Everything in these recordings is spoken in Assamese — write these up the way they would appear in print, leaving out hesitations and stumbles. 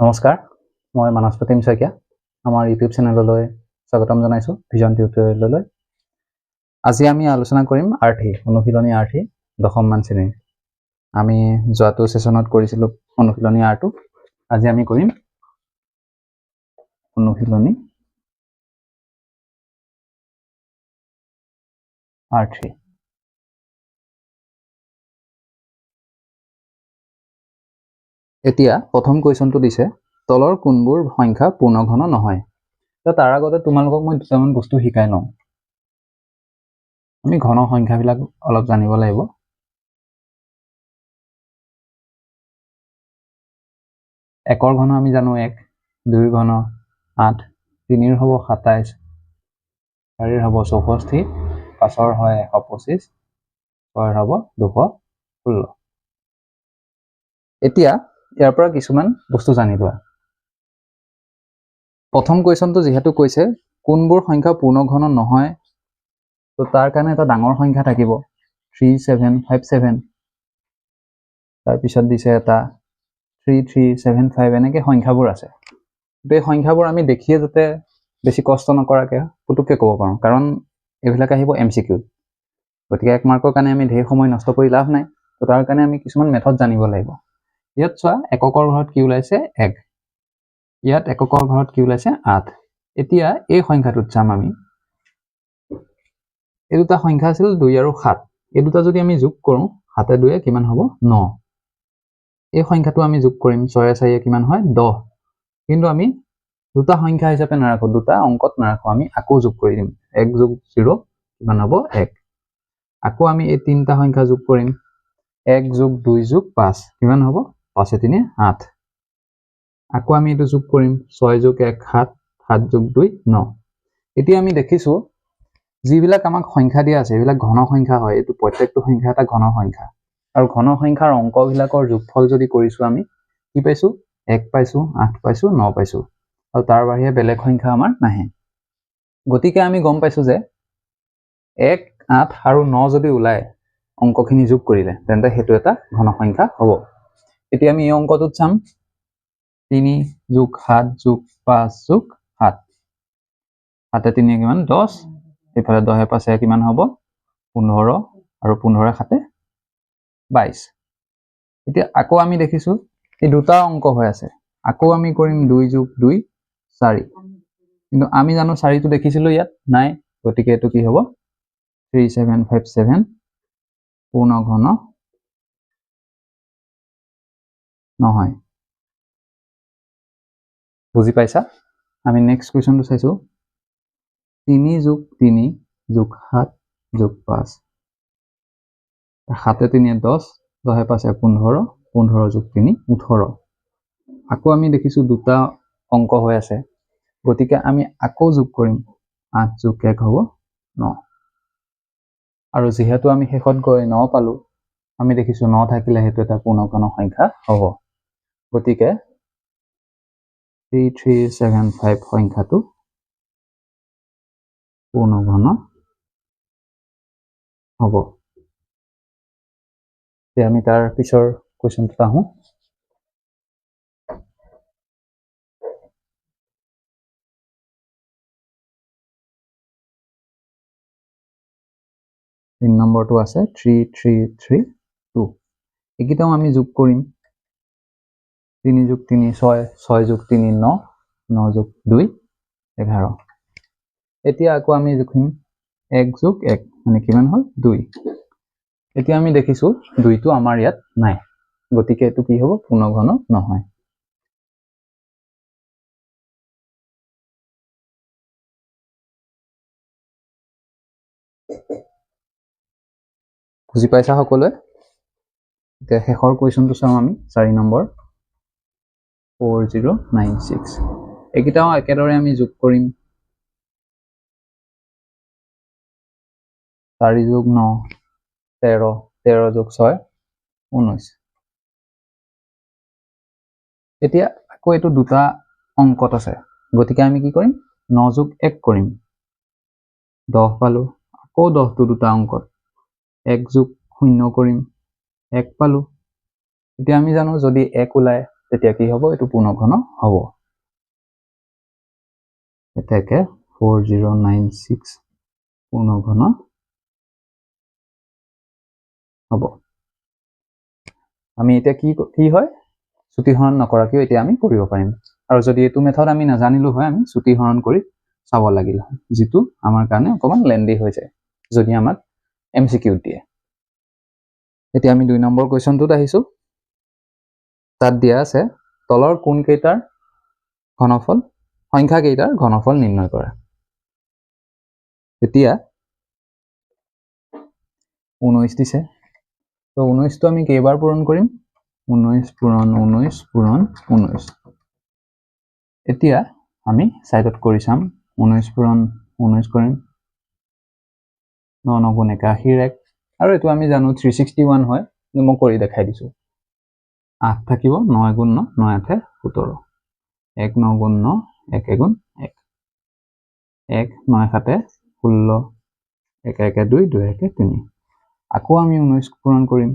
নমস্কাৰ, মই মানস প্ৰতিম শইকীয়া। আমাৰ ইউটিউব চেনেললৈ স্বাগতম জনাইছোঁ, ভিজন টিউটৰিয়েললৈ। আজি আমি আলোচনা কৰিম আৰ্থি, অনুশীলনী আৰ্থি, দশমমান শ্ৰেণীৰ। আমি যোৱাটো ছেশ্যনত কৰিছিলোঁ অনুশীলনী আৰটো। আজি আমি কৰিম অনুশীলনী আৰ্থি। এতিয়া প্ৰথম কুৱেশ্যনটো দিছে, তলৰ কোনবোৰ সংখ্যা পূৰ্ণঘন নহয়। তাৰ আগতে তোমালোকক মই দুটামান বস্তু শিকাই লওঁ। আমি ঘন সংখ্যাবিলাক অলপ জানিব লাগিব। একৰ ঘন আমি জানো 1, 2ৰ ঘন 8, 3ৰ হ'ব 27, 4ৰ হ'ব 64, 5ৰ হয় 125, 6ৰ হ'ব 216। এতিয়া ইয়াৰ পৰা কিছুমান বস্তু জানি লোৱা। প্ৰথম কুৱেশ্যনটো যিহেতু কৈছে কোনবোৰ সংখ্যা পূৰ্ণঘন নহয়, তো তাৰ কাৰণে এটা ডাঙৰ সংখ্যা থাকিব 3757, তাৰপিছত দিছে এটা 3375, এনেকৈ সংখ্যাবোৰ আছে। এই সংখ্যাবোৰ আমি দেখিয়ে যাতে বেছি কষ্ট নকৰাকৈ পুতুককৈ ক'ব পাৰোঁ, কাৰণ এইবিলাক আহিব MCQ। গতিকে 1 মাৰ্কৰ কাৰণে আমি ঢেৰ সময় নষ্ট কৰি লাভ নাই। তো তাৰ কাৰণে আমি কিছুমান মেথড জানিব লাগিব। ইয়াত চোৱা, এককৰ ঘৰত কি ওলাইছে 1, ইয়াত এককৰ ঘৰত কি ওলাইছে 8। এতিয়া এই সংখ্যাটোত চাম আমি, এই দুটা সংখ্যা আছিল 2 আৰু 7। এই দুটা যদি আমি যোগ কৰোঁ 7 2 কিমান হ'ব 9। এই সংখ্যাটো আমি যোগ কৰিম 6 4 কিমান হয় 10। কিন্তু আমি দুটা সংখ্যা হিচাপে নাৰাখোঁ, দুটা অংকত নাৰাখোঁ, আমি আকৌ যোগ কৰি দিম। 1 যোগ 0 কিমান হ'ব 1। আকৌ আমি এই তিনিটা সংখ্যা যোগ কৰিম, 1 যোগ 2 যোগ 5 কিমান হ'ব 5 3 8। আকৌ আমি এইটো যোগ কৰিম 6 যোগ 1 7, 7 যোগ 2 9। এতিয়া আমি দেখিছোঁ যিবিলাক আমাক সংখ্যা দিয়া আছে এইবিলাক ঘন সংখ্যা হয়। এইটো প্ৰত্যেকটো সংখ্যা এটা ঘন সংখ্যা, আৰু ঘন সংখ্যাৰ অংকবিলাকৰ যোগফল যদি কৰিছোঁ আমি কি পাইছোঁ 1 পাইছোঁ, 8 পাইছোঁ, 9 পাইছোঁ, আৰু তাৰ বাহিৰে বেলেগ সংখ্যা আমাৰ নাহে। গতিকে আমি গম পাইছোঁ যে 1, 8 আৰু 9 যদি ওলায় অংকখিনি যোগ কৰিলে, তেন্তে সেইটো এটা ঘন সংখ্যা হ'ব। এতিয়া আমি এই অংকটোত চাম 3 যোগ 7 যোগ 5 যোগ 7, 7 3 কিমান 10, এইফালে 10 5 কিমান হ'ব 15, আৰু 15 7 22। এতিয়া আকৌ আমি দেখিছোঁ এই দুটা অংক হৈ আছে, আকৌ আমি কৰিম 2 যোগ 2 4, কিন্তু আমি জানো 4টো দেখিছিলোঁ ইয়াত নাই, গতিকে এইটো কি হ'ব 3757 পূৰ্ণঘন নহয়। বুজি পাইছা? আমি নেক্সট কুৱেশ্যনটো চাইছোঁ 3 যোগ 3 যোগ 7 যোগ 5, 7 3 10, 10 5 15, 15 যোগ 3 18। আকৌ আমি দেখিছোঁ দুটা অংক হৈ আছে, গতিকে আমি আকৌ যোগ কৰিম 8 যোগ 1 হ'ব 9। আৰু যিহেতু আমি শেষত গৈ 9 পালোঁ, আমি দেখিছোঁ 9 থাকিলে সেইটো এটা পূৰ্ণঘন সংখ্যা হ'ব। গতিকে 3375 সংখ্যাটো পূৰ্ণঘন হ'ব। এতিয়া আমি তাৰ পিছৰ কুৱেশ্যনটোত আহোঁ। তিন নম্বৰটো আছে 3332। এইকেইটাও আমি যোগ কৰিম 3 যোগ 3 6, 6 যোগ 3 9, 9 যোগ 2 11। এতিয়া আকৌ আমি জুখিম 1 যোগ 1 মানে কিমান হ'ল 2। এতিয়া আমি দেখিছোঁ 2টো আমাৰ ইয়াত নাই, গতিকে এইটো কি হ'ব পূৰ্ণঘন নহয়। বুজি পাইছা সকলোৱে? এতিয়া শেষৰ কুৱেশ্যনটো চাওঁ আমি 4 নম্বৰ 4096। এইকেইটাও একেদৰে আমি যোগ কৰিম 4 যোগ 9 13, 13 যোগ 6 19। এতিয়া আকৌ এইটো দুটা অংকত আছে, গতিকে আমি কি কৰিম 9 যোগ 1 কৰিম, 10 পালোঁ। আকৌ 10টো দুটা অংকত 1 যোগ 0 কৰিম, 1 পালোঁ। এতিয়া আমি জানো যদি 1 ওলায় তেতিয়া কি হ'ব এইটো পূৰ্ণঘন হ'ব এটাকে 4096 পূৰ্ণঘন হ'ব আমি এতিয়া কি হয় ছুটিহৰণ নকৰাকৈ এতিয়া আমি কৰিব পাৰিম আৰু যদি এইটো মেথড আমি নাজানিলো হয় আমি ছুটিহৰণ কৰি চাব লাগিল হয় যেটো আমাৰ কাৰণে অকমান লেন্দি হৈ যায় যদি আমাক এমসিকিউ দিয়ে এতিয়া আমি 2 নম্বৰ কোৱেশ্চনটোত আহিছো তাত দিয়া আছে তলৰ কোন কেইটাৰ ঘনফল সংখ্যা কেইটাৰ ঘনফল নিৰ্ণয় কৰা এতিয়া 19 দিছে তো 19 টো আমি কেইবাৰ পূৰণ কৰিম 19 পূৰণ 19 পূৰণ 19 এতিয়া আমি সাইডত কৰি চাম 19 পূৰণ 19 কৰিম 9 9 81 1 আৰু এটো আমি জানো 361 হয় মই কৰি দেখাই দিছো 8 থাকিব 9 গুণ 9 9 8 17 1 9 গুণ 9 1 গুণ 1 1 9 7 16 1 1 2 2 1 3 আকৌ আমি 19 পূৰণ কৰিম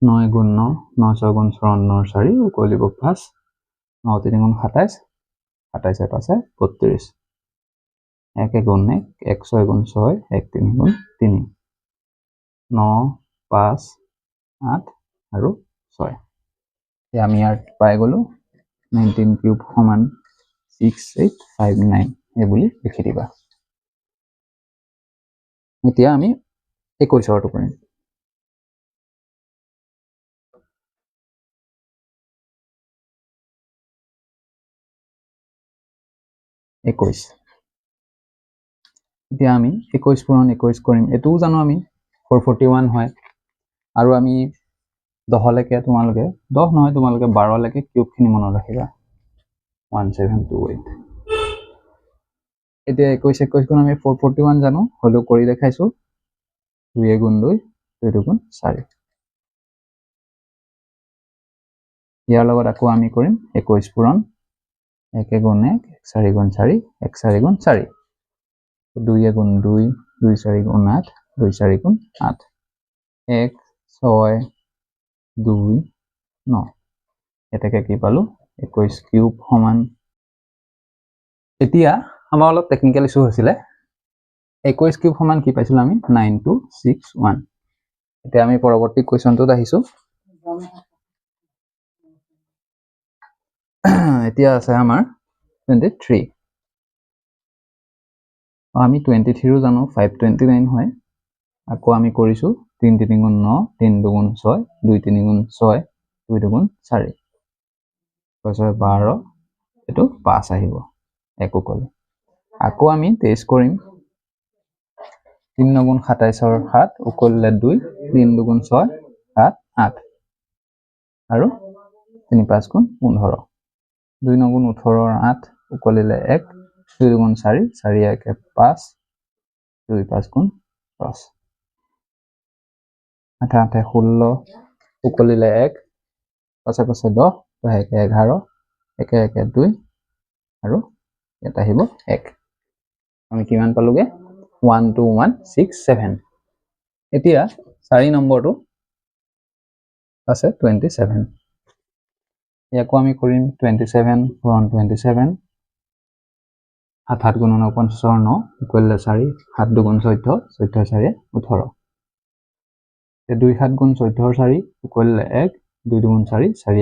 9 গুণ 9 9 6 গুণ 54 4 উকলিব 5 9 3 গুণ 27 27 5 32 1 গুণ 1 1 6 গুণ 6 1 3 গুণ 3 9 5 8 আৰু 6 এতিয়া আমি ইয়াত পাই গলো 19 কিউব সমান 6859 এই বুলি লিখি দিবা এতিয়া আমি 21ৰটো কৰিম 21 এতিয়া আমি 21 পূৰণ 21 কৰিম এটোও জানো আমি 441 হয় আৰু আমি 10 লৈকে তোমালোকে 10 নহয় তোমালোকে 12 লৈকে কিউব খিনি মনত ৰাখিবা 1728 এতিয়া 21 21 গুণ আমি 441 জানো হলো কৰি দেখাইছো 2 গুণ 2 2 গুণ 4 ইয়াৰ লগত আকৌ আমি কৰিম 21 পূৰণ 1 গুণ 1 4 গুণ 4 1 4 গুণ 4 2 গুণ 2 2 4 গুণ 8 2 4 গুণ 8 1 6 2 9 এটাকে কি পালো 21 কিউব সমান এতিয়া আমাৰ অলপ টেকনিক্যাল ইস্যু হৈছিলে 21 কিউব সমান কি পাইছিল আমি 9261 এতিয়া আমি পৰৱৰ্তী কোৱেশ্চনটোত আহিছো এতিয়া আছে আমাৰ 23 আমি 23 ৰো জানো 529 হয় আকৌ আমি কৰিছো 3 3 গুণ 9 3 2 গুণ 6 2 3 গুণ 6 2 2 গুণ 4 6 12 এটো 5 আহিব একো কলে আকৌ আমি টেস্ট কৰিম 3 9 গুণ 27 ৰ 7 উকলিলে 2 3 2 গুণ 6 7 8 আৰু 3 5 গুণ 15 2 9 গুণ 18 ৰ 8 উকলিলে 1 2 গুণ 4 4 1 5 2 5 গুণ 10 8 8 16 উকলিলে 1 5 5 10 1 11 1 1 2 আৰু এটা আহিব 1 আমি কিমান পালোগে 12167 এতিয়া 4 নম্বৰটো আছে 27 ইয়াকো আমি কৰিম 27 পূৰণ 27 7 7 গুণ 9 50 9 ইকুৱেল 4 7 2 গুণ 14 14 4 18 2 7 গুণ 14 4 ইকুৱেল 1 2 গুণ 4 4 1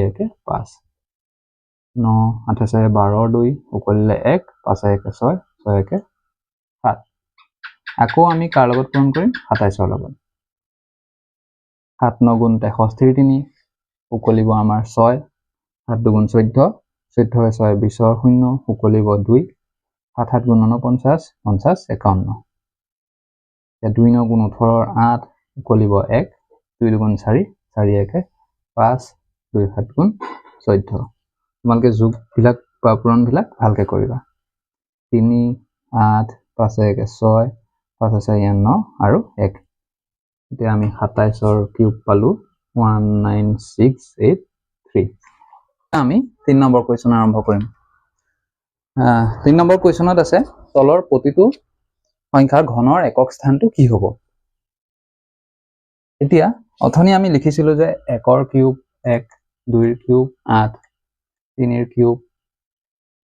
5 9 8 4 12 2 ইকুৱেল 1 5 1 6 6 1 7 আকৌ আমি কাৰ লগত পূৰণ কৰিম 27 ৰ লগত 7 9 গুণ 63 3 উকলিব আমাৰ 6 7 2 গুণ 14 14 6 20 ৰ 0 উকলিব 2 7 7 গুণ 9 50 50 51 2 9 গুণ 18 ৰ 8 উকলিব 1 2 গুণ 4 4 1 5 2 7 গুণ 14 তোমালোকে যোগ বিলাক বা পূৰণ বিলাক ভালকে কৰিবা 3 8 5 1 6 5 4 9 আৰু 1 এতিয়া আমি 27 ৰ কিউব পালো 19683 আমি 3 নম্বৰ কোৱেশ্চন আৰম্ভ কৰিম 3 নম্বৰ কোৱেশ্চনত আছে তলৰ প্ৰতিটো সংখ্যাৰ ঘনৰ একক স্থানটো কি হ'ব এতিয়া অথনি আমি লিখিছিলো যে 1 ৰ কিউব 1 2ৰ কিউব 8, 3ৰ কিউব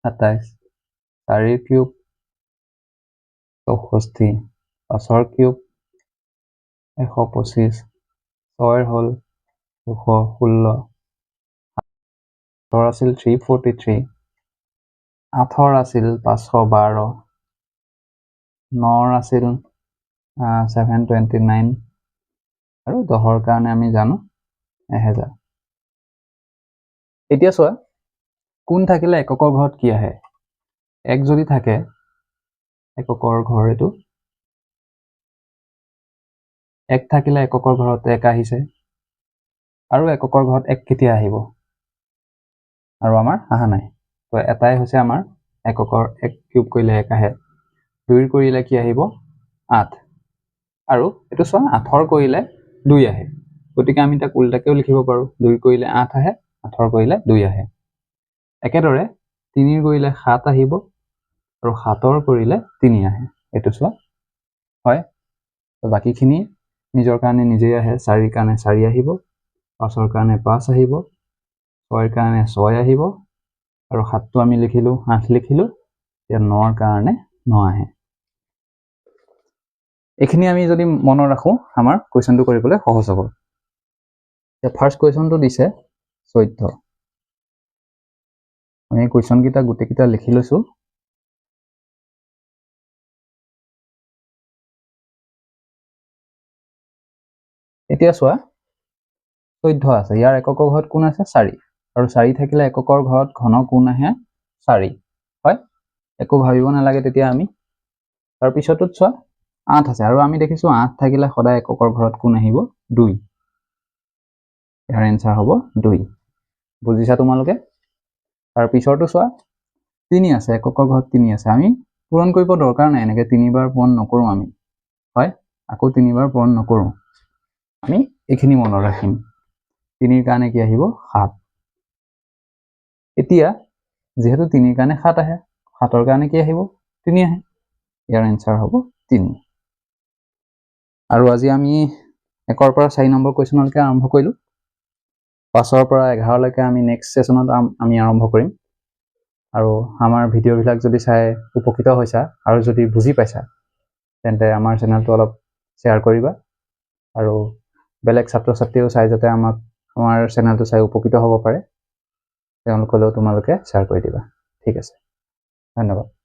27, 4ৰ কিউব 64, 5ৰ কিউব 125, 6ৰ হ'ল 216, 7ৰ আছিল 343, 8ৰ আছিল 512, 9ৰ আছিল 729 আৰু 10ৰ কাৰণে আমি জানো 1000। এতিয়া চোৱা কোন থাকিলে এককৰ ঘৰত কি আহে। 1 যদি থাকে এককৰ ঘৰ এইটো, 1 থাকিলে এককৰ ঘৰত 1 আহিছে আৰু এককৰ ঘৰত 1 কেতিয়া আহিব আৰু আমাৰ অহা নাই। তো এটাই হৈছে আমাৰ এককৰ 1 কিউব কৰিলে 1 আহে, 2ৰ কৰিলে কি আহিব 8 আৰু এইটো চোৱা 8ৰ কৰিলে 2 আহে, গতিকে আমি তাক উল্টাকেও লিখিব পাৰোঁ, 2ৰ কৰিলে 8 আহে, 8ৰ কৰিলে 2 আহে। একেদৰে 3ৰ কৰিলে 7 আহিব আৰু 7ৰ কৰিলে 3 আহে, এইটো চোৱা হয়। তো বাকীখিনি নিজৰ কাৰণে নিজেই আহে, 4ৰ কাৰণে 4 আহিব, 5ৰ কাৰণে 5 আহিব, 6ৰ কাৰণে 6 আহিব আৰু 7টো আমি লিখিলোঁ 8 লিখিলোঁ, এতিয়া 9ৰ কাৰণে 9 আহে। এইখিনি আমি যদি মনত ৰাখোঁ আমাৰ কুৱেশ্যনটো কৰিবলৈ সহজ হ'ব। এতিয়া ফাৰ্ষ্ট কুৱেশ্যনটো দিছে 14। আমি কুৱেশ্যনকেইটা গোটেইকেইটা লিখি লৈছোঁ। এতিয়া চোৱা 14 আছে, ইয়াৰ এককৰ ঘৰত কোন আছে 4 আৰু 4 থাকিলে এককৰ ঘৰত ঘন কোন আহে 4, হয়, একো ভাবিব নালাগে তেতিয়া আমি। তাৰপিছতোত চোৱা 8 আছে আৰু আমি দেখিছোঁ 8 থাকিলে সদায় এককৰ ঘৰত কোন আহিব 2, ইয়াৰ এনচাৰ হ'ব 2। বুজিছা তোমালোকে? তাৰপিছৰটো চোৱা 3 আছে, এককৰ ঘৰত 3 আছে, আমি পূৰণ কৰিব দৰকাৰ নাই, এনেকৈ 3 বাৰ পূৰণ নকৰোঁ আমি, হয়, আকৌ 3 বাৰ পূৰণ নকৰোঁ, আমি এইখিনি মনত ৰাখিম। 3ৰ কাৰণে কি আহিব 7। এতিয়া যিহেতু 3ৰ কাৰণে 7 আহে, 7ৰ কাৰণে কি আহিব 3 আহে, ইয়াৰ এনচাৰ হ'ব 3। আৰু আজি আমি 1ৰ পৰা 4 নম্বৰ কুৱেশ্যনলৈকে আৰম্ভ কৰিলোঁ। 5ৰ পৰা 11লৈকে আমি নেক্সট ছেশ্যনত আমি আৰম্ভ কৰিম। আৰু আমাৰ ভিডিঅ'বিলাক যদি চাই উপকৃত হৈছা আৰু যদি বুজি পাইছা তেন্তে আমাৰ চেনেলটো অলপ শ্বেয়াৰ কৰিবা আৰু বেলেগ ছাত্ৰ ছাত্ৰীও চাই যাতে আমাৰ চেনেলটো চাই উপকৃত হ'ব পাৰে তেওঁলোকলৈও তোমালোকে শ্বেয়াৰ কৰি দিবা। ঠিক আছে, ধন্যবাদ।